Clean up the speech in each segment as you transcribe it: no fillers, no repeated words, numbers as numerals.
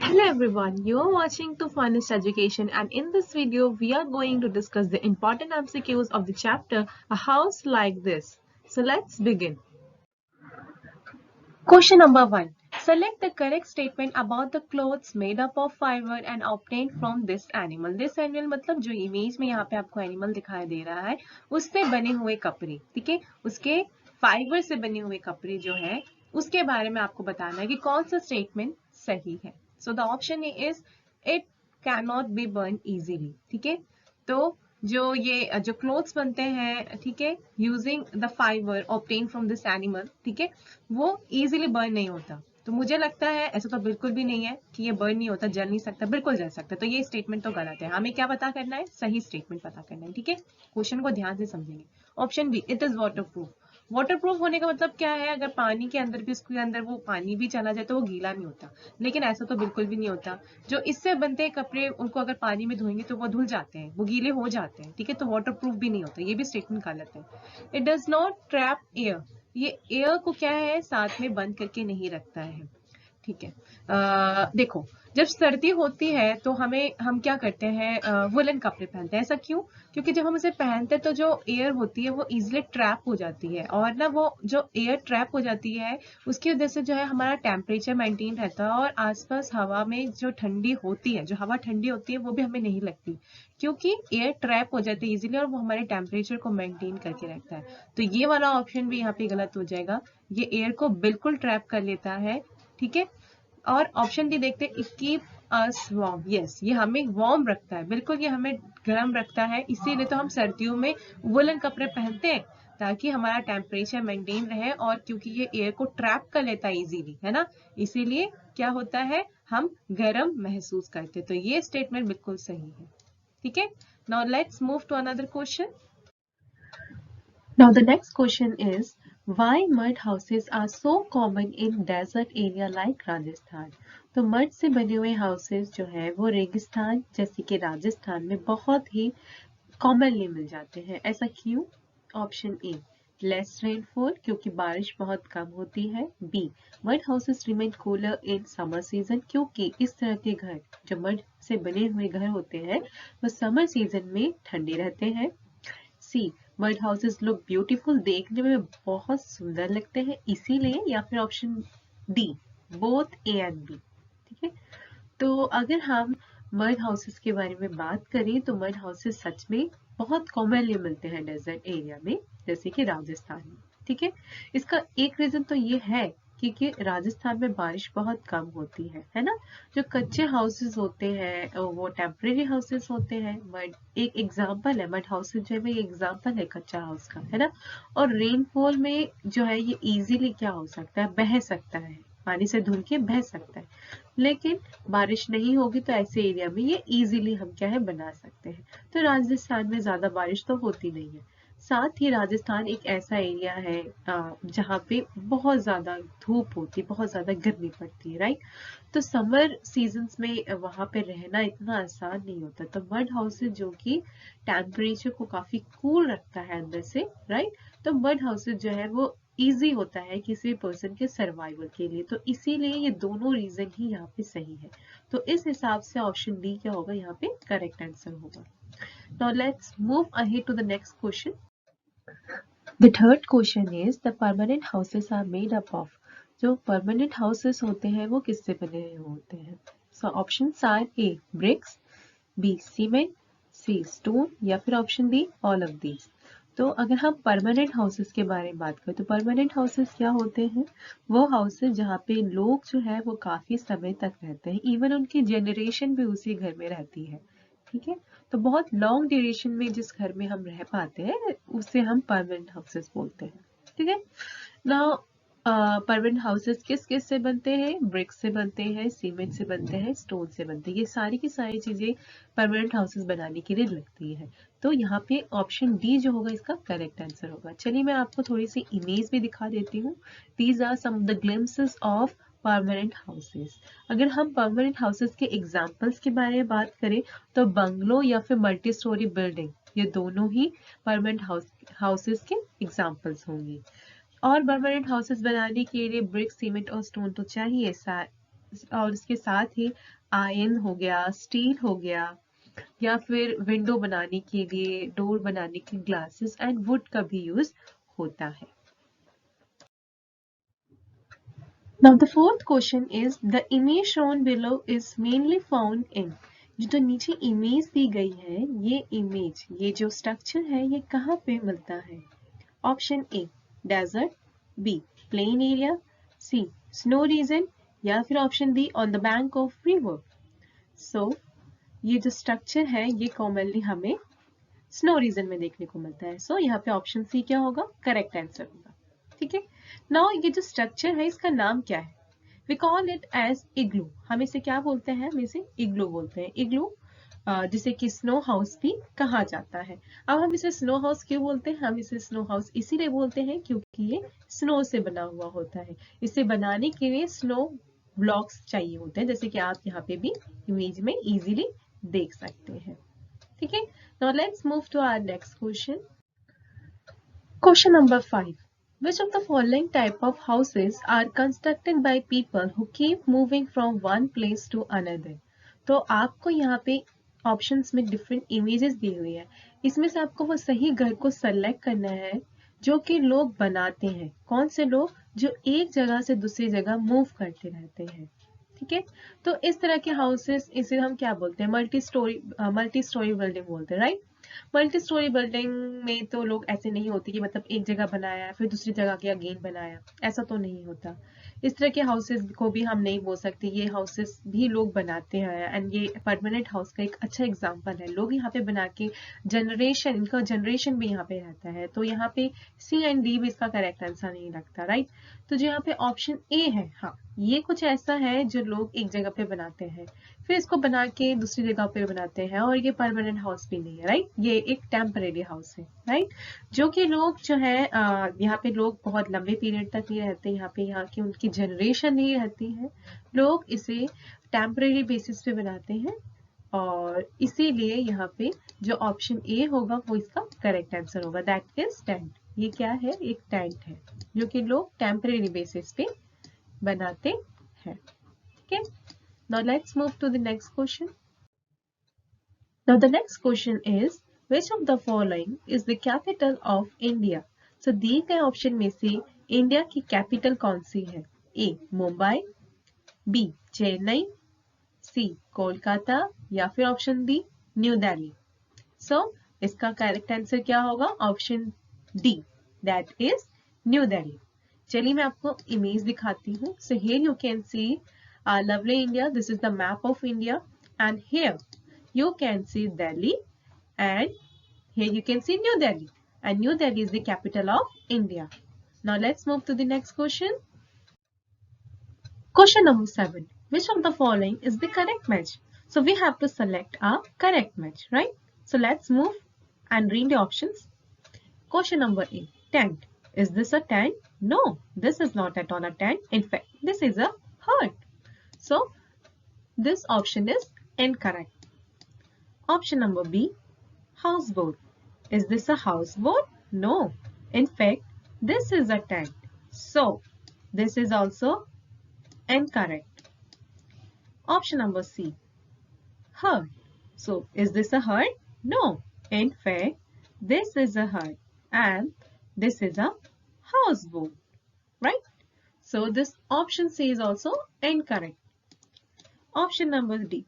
Hello everyone, you are watching to Funnest Education, and in this video we are going to discuss the important MCQs of the chapter A House Like This. So let's begin. Question number 1. Select the correct statement about the clothes made up of fiber and obtained from this animal. This animal मतलब जो image में यहाँ पे आपको animal दिखाई दे रहा है उससे बने हुए कपड़े, ठीक है, उसके फाइबर से बने हुए कपड़े जो है उसके बारे में आपको बताना है कि कौन सा स्टेटमेंट सही है. So the option is it cannot be burned easily. ठीक है, तो जो क्लोथ्स बनते हैं, ठीक है, using the fibre obtain from this animal, ठीक है, वो इजीली बर्न नहीं होता. तो मुझे लगता है ऐसा तो बिल्कुल भी नहीं है कि ये बर्न नहीं होता, जल नहीं सकता, बिल्कुल जल सकता है. तो ये स्टेटमेंट तो गलत है. हमें क्या पता करना है? सही स्टेटमेंट पता करना है. ठीक है, क्वेश्चन को ध्यान से समझेंगे. Option b, it is waterproof. Waterproof होने का मतलब क्या है? अगर पानी के अंदर भी उसके अंदर वो पानी भी चला जाए तो वो गीला नहीं होता. लेकिन ऐसा तो बिल्कुल भी नहीं होता. जो इससे बनते हैं कपड़े, उनको अगर पानी में धोएंगे तो वो धुल जाते हैं, वो गीले हो जाते हैं. ठीक है, तो वाटरप्रूफ भी नहीं होता. ये भी स्टेटमेंट गलत है. It does not trap air. ये एयर को क्या है, साथ में बंद करके नहीं रखता है. ठीक है, देखो, जब सर्दी होती है तो हम क्या करते हैं, वुलन कपड़े पहनते हैं. ऐसा क्यों? क्योंकि जब हम उसे पहनते हैं तो जो एयर होती है वो इजिली ट्रैप हो जाती है, और ना वो जो एयर ट्रैप हो जाती है उसकी वजह से जो है हमारा टेम्परेचर मेंटेन रहता है, और आसपास हवा में जो ठंडी होती है, जो हवा ठंडी होती है वो भी हमें नहीं लगती, क्योंकि एयर ट्रैप हो जाती है इजीली, और वो हमारे टेम्परेचर को मेंटेन करके रखता है. तो ये वाला ऑप्शन भी यहाँ पे गलत हो जाएगा. ये एयर को बिल्कुल ट्रैप कर लेता है. ठीक है, और ऑप्शन डी देखते हैं, कीप अस वार्म. यस, ये हमें वार्म रखता है, बिल्कुल ये हमें गर्म रखता है. इसीलिए तो हम सर्दियों में वुलन कपड़े पहनते हैं, ताकि हमारा टेम्परेचर मेंटेन रहे, और क्योंकि ये एयर को ट्रैप कर लेता है इजीली, है ना, इसीलिए क्या होता है, हम गर्म महसूस करते. तो ये स्टेटमेंट बिल्कुल सही है. ठीक है, now let's move to another question. Now the next question is, why mud houses are so common in desert area like Rajasthan? तो मड से बने हुए हाउसेस जो है वो रेगिस्तान जैसे कि राजस्थान में बहुत ही कॉमनली मिल जाते हैं. ऐसा क्यों? ऑप्शन ए, लेस रेनफॉल, क्योंकि बारिश बहुत कम होती है. B, mud houses remain cooler in summer season, क्योंकि इस तरह के घर जो मड से बने हुए घर होते हैं वो समर सीजन में ठंडे रहते हैं. C, mud houses look beautiful, देखने में बहुत सुंदर लगते हैं इसीलिए. या फिर option d, both a and b. ठीक है, तो अगर हम मड हाउसेस के बारे में बात करें तो मड हाउसेस सच में बहुत कॉमनली मिलते हैं डेजर्ट एरिया में, जैसे कि राजस्थान में. ठीक है, इसका एक रीजन तो ये है क्योंकि राजस्थान में बारिश बहुत कम होती है ना. जो कच्चे हाउसेस होते हैं वो टेम्परेरी हाउसेस होते हैं. मड एक एग्जांपल है, मड हाउसेस जो है एग्जांपल है कच्चा हाउस का, है ना. और रेनफॉल में जो है ये इजीली क्या हो सकता है, बह सकता है, पानी से धुल के बह सकता है. लेकिन बारिश नहीं होगी तो ऐसे एरिया में ये इजीली हम क्या है बना सकते हैं. तो राजस्थान में ज्यादा बारिश तो होती नहीं है. साथ ही राजस्थान एक ऐसा एरिया है जहाँ पे बहुत ज्यादा धूप होती है, बहुत ज्यादा गर्मी पड़ती है, राइट. तो समर सीजन्स में वहां पे रहना इतना आसान नहीं होता. तो मड हाउसेज जो कि टेम्परेचर को काफी कूल रखता है अंदर से, राइट. तो मड हाउसेज जो है वो इजी होता है किसी पर्सन के सर्वाइवल के लिए. तो इसीलिए ये दोनों रीजन ही यहाँ पे सही है. तो इस हिसाब से ऑप्शन डी क्या होगा यहाँ पे करेक्ट आंसर होगा. Now let's move ahead to the next question. The third question is the permanent houses are made up of. जो permanent houses होते हैं वो किससे बने होते हैं? So options are A, bricks, B, cement, C, stone, या फिर option D, all of these. तो अगर हम परमानेंट हाउसेस के बारे में बात करें तो परमानेंट हाउसेस क्या होते हैं? वो हाउसेस जहाँ पे लोग जो है वो काफी समय तक रहते हैं, इवन उनकी जनरेशन भी उसी घर में रहती है. ठीक है, तो बहुत लॉन्ग ड्यूरेशन में जिस घर में हम रह पाते हैं उसे हम परमानेंट हाउसेस बोलते हैं. ठीक है, नाउ परमानेंट हाउसेस किस किस से बनते हैं? ब्रिक से बनते हैं, सीमेंट से बनते हैं, स्टोन से बनते हैं. ये सारी की सारी चीजें परमानेंट हाउसेस बनाने के लिए लगती है. तो यहाँ पे ऑप्शन डी जो होगा इसका करेक्ट आंसर होगा. चलिए मैं आपको थोड़ी सी इमेज भी दिखा देती हूँ. These are some of the glimpses of permanent houses. अगर हम परमानेंट हाउसेस के एग्जाम्पल्स के बारे में बात करें तो बंगलो या फिर मल्टी स्टोरी बिल्डिंग, ये दोनों ही परमानेंट हाउसेस के एग्जाम्पल्स होंगे. और परमानेंट हाउसेस बनाने के लिए ब्रिक, सीमेंट और स्टोन तो चाहिए. और इसके साथ ही आयरन हो गया, स्टील हो गया, या फिर विंडो बनाने के लिए, डोर बनाने के ग्लासेस एंड वुड का भी यूज होता है। Now the fourth question is the image shown below is mainly found in, जो नीचे इमेज दी गई है, ये इमेज, ये जो स्ट्रक्चर है, ये कहाँ पे मिलता है? Option A desert, B plain area, C snow region, या फिर option D on the bank of river. So ये जो स्ट्रक्चर है ये कॉमनली हमें स्नो रीजन में देखने को मिलता है। सो यहाँ पे ऑप्शन सी क्या होगा? करेक्ट आंसर होगा। ठीक है, नाउ ये जो स्ट्रक्चर है इसका नाम क्या है? वी कॉल इट एज इग्लू। हम इसे क्या बोलते हैं? हम इसे इग्लू बोलते हैं। इग्लू जिसे कि स्नो हाउस भी कहा जाता है। अब हम इसे स्नो हाउस क्यों बोलते हैं? हम इसे स्नो हाउस इसीलिए बोलते हैं क्योंकि ये स्नो से बना हुआ होता है। इसे बनाने के लिए स्नो ब्लॉक्स चाहिए होते हैं, जैसे कि आप यहाँ पे भी इमेज में इजीली देख सकते हैं। ठीक है, now let's move to our next question. Question number 5. Which of the following type of houses are constructed by people who keep moving from one place to another? तो आपको यहाँ पे ऑप्शंस में डिफरेंट इमेजेस दी हुई है, इसमें से आपको वो सही घर को सेलेक्ट करना है जो कि लोग बनाते हैं। कौन से लोग? जो एक जगह से दूसरी जगह मूव करते रहते हैं। ठीक है, तो इस तरह के हाउसेस, इसे हम क्या बोलते हैं? मल्टी स्टोरी बिल्डिंग बोलते हैं, राइट? मल्टी स्टोरी बिल्डिंग में तो लोग ऐसे नहीं होते कि मतलब एक जगह बनाया फिर दूसरी जगह के अगेन बनाया, ऐसा तो नहीं होता। इस तरह के हाउसेस को भी हम नहीं बोल सकते, ये हाउसेस भी लोग बनाते हैं एंड ये परमानेंट हाउस का एक अच्छा एग्जांपल है। लोग यहाँ पे बना के जनरेशन, इनका जनरेशन भी यहाँ पे रहता है। तो यहाँ पे सी एंड डी भी इसका करेक्ट आंसर नहीं लगता, राइट? तो जो यहाँ पे ऑप्शन ए है, हाँ, ये कुछ ऐसा है जो लोग एक जगह पे बनाते हैं फिर इसको बना के दूसरी जगह पे बनाते हैं, और ये परमानेंट हाउस भी नहीं है, राइट? ये एक टेम्परेरी हाउस है, राइट? जो कि लोग जो है यहाँ पे लोग बहुत लंबे पीरियड तक नहीं रहते यहाँ पे, यहाँ की उनकी जनरेशन नहीं रहती है, लोग इसे टेम्परेरी बेसिस पे बनाते हैं, और इसीलिए यहाँ पे जो ऑप्शन ए होगा वो इसका करेक्ट आंसर होगा, दैट इज टेंट। ये क्या है? एक टेंट है जो कि लोग टेम्परेरी बेसिस पे बनाते हैं। ठीक है, now let's move to the next question. Now the next question is which of the following is the capital of India? So दिए गए ऑप्शन में से इंडिया की कैपिटल कौन सी है? ए मुंबई, बी चेन्नई, सी कोलकाता, या फिर ऑप्शन डी न्यू दिल्ली। सो इसका करेक्ट आंसर क्या होगा? Option D, that is new Delhi. चलिए मैं आपको इमेज दिखाती हूँ। So here you can see lovely India. This is the map of India, and here you can see Delhi, and here you can see New Delhi, and New Delhi is the capital of India. Now let's move to the next question. Question number 7. Which of the following is the correct match? So we have to select a correct match, right? So let's move and read the options. Question number 8. Tent. Is this a tent? No, this is not at all a tent. In fact, this is a hut. So this option is incorrect. Option number B, houseboat. Is this a houseboat? No. In fact, this is a tent. So this is also incorrect. Option number C, hut. So is this a hut? No. In fact, this is a hut and this is a houseboat, right? So this option C is also incorrect. Option number D,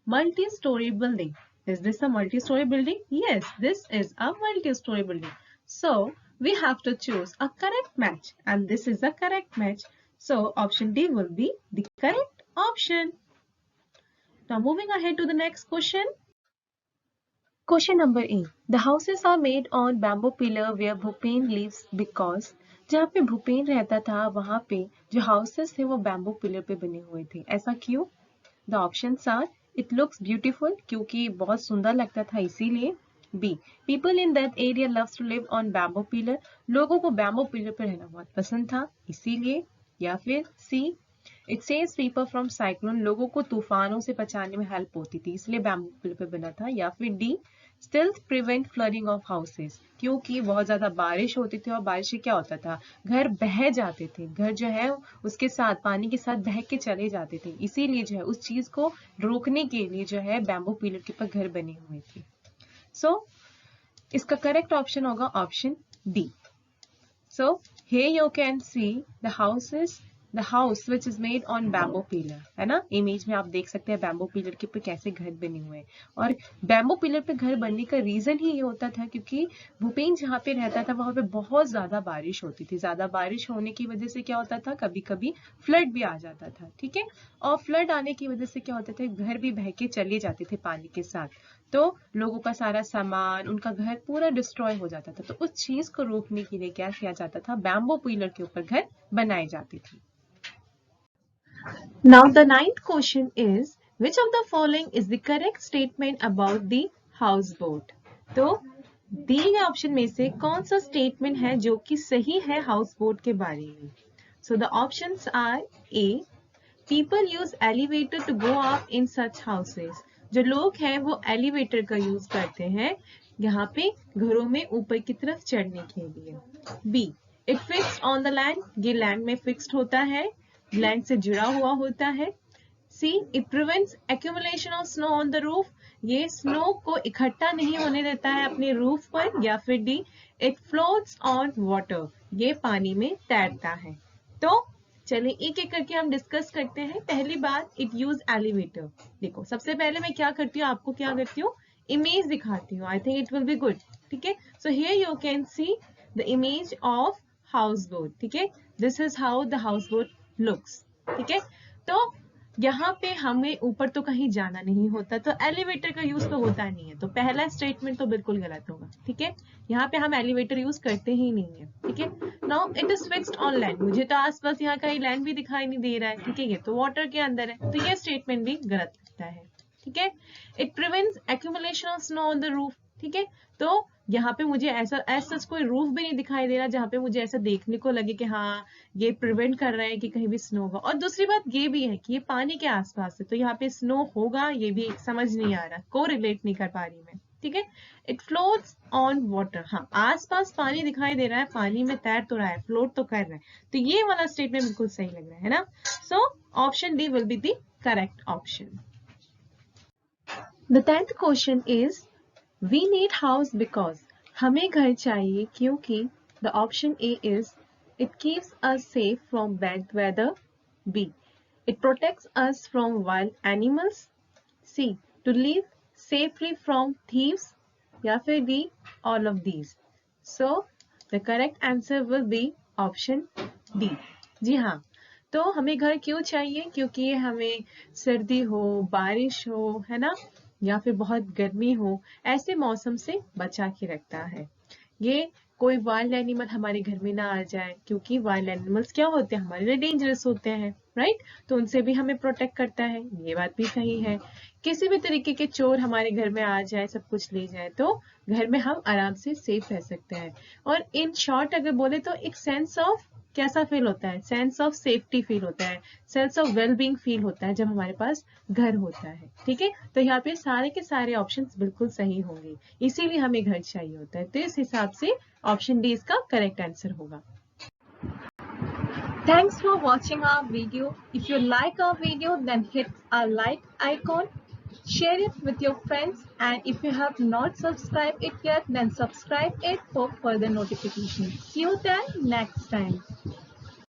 multi-story building. Is this a multi-story building? Yes, this is a multi-story building. So we have to choose a correct match, and this is a correct match. So option D will be the correct option. Now moving ahead to the next question. Question number 8. The houses are made on bamboo pillar where Bhupen lives because जहाँ पे भूपेन रहता था वहाँ पे जो houses थे वो bamboo pillar पे बने हुए थे। ऐसा क्यों? The options are it looks beautiful, क्योंकि बहुत सुंदर लगता था इसीलिए। B people in that area loves to live on bamboo pillar, लोगों को बैम्बू पिलर पर रहना बहुत पसंद था इसीलिए। या फिर see it saves people from cyclone, लोगों को तूफानों से बचाने में हेल्प होती थी इसलिए बैम्बू पिलर पे बना था। या फिर D stills prevent flooding of houses, क्योंकि बहुत ज्यादा बारिश होती थी और बारिश से क्या होता था, घर बह जाते थे, घर जो है उसके साथ पानी के साथ बह के चले जाते थे, इसीलिए जो है उस चीज को रोकने के लिए जो है बैम्बू पिलर के ऊपर घर बने हुए थे। सो इसका करेक्ट ऑप्शन होगा option D. So here you can see the house which is made on bamboo pillar, है ना। इमेज में आप देख सकते हैं बैम्बू पिलर के ऊपर कैसे घर बने हुए हैं। और बैम्बू पिलर पे घर बनने का रीजन ही ये होता था क्योंकि भूपेन जहाँ पे रहता था वहां पे बहुत ज्यादा बारिश होती थी। ज्यादा बारिश होने की वजह से क्या होता था, कभी कभी फ्लड भी आ जाता था, ठीक है। और फ्लड आने की वजह से क्या होता था, घर भी बह के चले जाते थे पानी के साथ, तो लोगों का सारा सामान, उनका घर पूरा डिस्ट्रॉय हो जाता था। तो उस चीज को रोकने के लिए क्या किया जाता था, बैम्बू पिलर के ऊपर घर बनाए जाते थे। Now the ninth question is, which of the following is the correct statement about the houseboat? तो दिए गए ऑप्शन में से कौन सा स्टेटमेंट है जो कि सही है हाउसबोट के बारे में? So the options are A, people use elevator to go up in such houses. जो लोग हैं वो एलिवेटर का यूज करते हैं यहाँ पे घरों में ऊपर की तरफ चढ़ने के लिए। B, it fixed on the land, ये लैंड में फिक्स्ड होता है, लैंड से जुड़ा हुआ होता है। C, it prevents accumulation of snow on the roof, ये स्नो को इकट्ठा नहीं होने देता है अपने रूफ पर। या फिर D, it floats on water, ये पानी में तैरता है। तो चलिए एक एक करके हम डिस्कस करते हैं। पहली बात, इट यूज एलिवेटर। देखो सबसे पहले मैं क्या करती हूँ, आपको क्या करती हूँ, इमेज दिखाती हूँ। I think it will be good, ठीक है। So here you can see the image of house boat, ठीक है। This is how the house boat looks, ठीक है। तो यहाँ पे हमें ऊपर तो कहीं जाना नहीं होता, तो एलिवेटर का यूज तो होता नहीं है, तो पहला स्टेटमेंट तो बिल्कुल गलत होगा, ठीक है। यहाँ पे हम एलिवेटर यूज करते ही नहीं है, ठीक है। Now it is fixed on land, मुझे तो आसपास यहाँ कहीं लैंड भी दिखाई नहीं दे रहा है, ठीक है, ये तो वाटर के अंदर है, तो ये स्टेटमेंट भी गलत लगता है, ठीक है। It prevents accumulation of snow on the roof, ठीक है। तो यहाँ पे मुझे ऐसा कोई रूफ भी नहीं दिखाई दे रहा जहाँ पे मुझे ऐसा देखने को लगे कि हाँ ये प्रिवेंट कर रहा है कि कहीं भी स्नो होगा। और दूसरी बात ये भी है कि ये पानी के आसपास है, तो यहाँ पे स्नो होगा ये भी समझ नहीं आ रहा, को रिलेट नहीं कर पा रही मैं, ठीक है। इट फ्लोट्स ऑन वाटर, हाँ आसपास पानी दिखाई दे रहा है, पानी में तैर तो रहा है, फ्लोट तो कर रहा है, तो ये वाला स्टेटमेंट बिल्कुल सही लग रहा है ना। So option D will be the correct option. The 10th question is, we need house because, हमें घर चाहिए क्योंकि, the option A is, it keeps us safe from bad weather. B, it protects us from wild animals. C, to live safely from thieves. या फिर D, all of these. So the correct answer will be option D. जी हाँ, तो हमें घर क्यों चाहिए, क्योंकि हमें सर्दी हो, बारिश हो, है ना, या फिर बहुत गर्मी हो, ऐसे मौसम से बचा के रखता है। ये कोई वाइल्ड एनिमल हमारे घर में ना आ जाए, क्योंकि वाइल्ड एनिमल्स क्या होते हैं, हमारे लिए डेंजरस होते हैं, राइट। तो उनसे भी हमें प्रोटेक्ट करता है, ये बात भी सही है। किसी भी तरीके के चोर हमारे घर में आ जाए, सब कुछ ले जाए, तो घर में हम आराम से सेफ रह सकते हैं। और इन शॉर्ट अगर बोले तो एक सेंस ऑफ कैसा फील होता है, सेंस ऑफ सेफ्टी फील होता है, सेंस ऑफ वेलबींग फील होता है जब हमारे पास घर होता है, ठीक है। तो यहाँ पे सारे के सारे ऑप्शंस बिल्कुल सही होंगे, इसीलिए हमें घर चाहिए होता है। तो इस हिसाब से ऑप्शन डी इसका करेक्ट आंसर होगा। Thanks for watching our video. If you like our video, then hit our like icon, share it with your friends, and if you have not subscribed it yet, then subscribe it for further notifications. See you then next time.